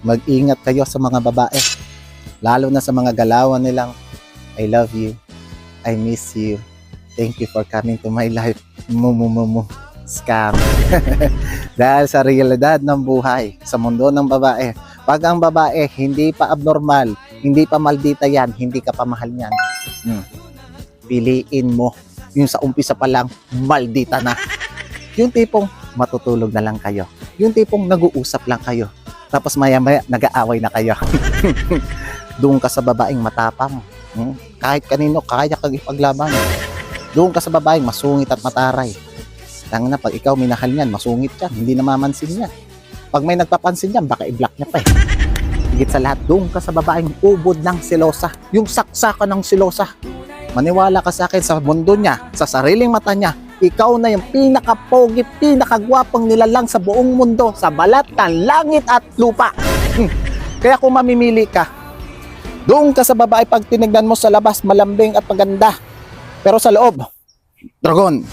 mag-ingat kayo sa mga babae. Lalo na sa mga galawan nilang, I love you, I miss you, thank you for coming to my life, scam. Dahil sa realidad ng buhay, sa mundo ng babae, pag ang babae hindi pa abnormal, hindi pa maldita yan, hindi ka pa mahal niyan, piliin mo yung sa umpisa pa lang maldita na. Yung tipong matutulog na lang kayo, yung tipong nag-uusap lang kayo, tapos maya-maya nag-aaway na kayo. Doon ka sa babaeng matapang, kahit kanino kaya kang ipaglaban. Doon ka sa babaeng masungit at mataray. Tanga na, pag ikaw minahal niyan, masungit yan, hindi namamansin niya. Pag may nagpapansin niyan, baka i-block niya pa eh. Higit sa lahat, doon ka sa babaeng ubod ng silosa, yung saksakan ng silosa. Maniwala ka sa akin, sa mundo niya, sa sariling mata niya, ikaw na yung pinaka-pogi, pinaka-gwapang nilalang sa buong mundo, sa balat ng langit at lupa. Kaya kung mamimili ka, doon ka sa babae pag tinignan mo sa labas, malambing at maganda. Pero sa loob, dragon.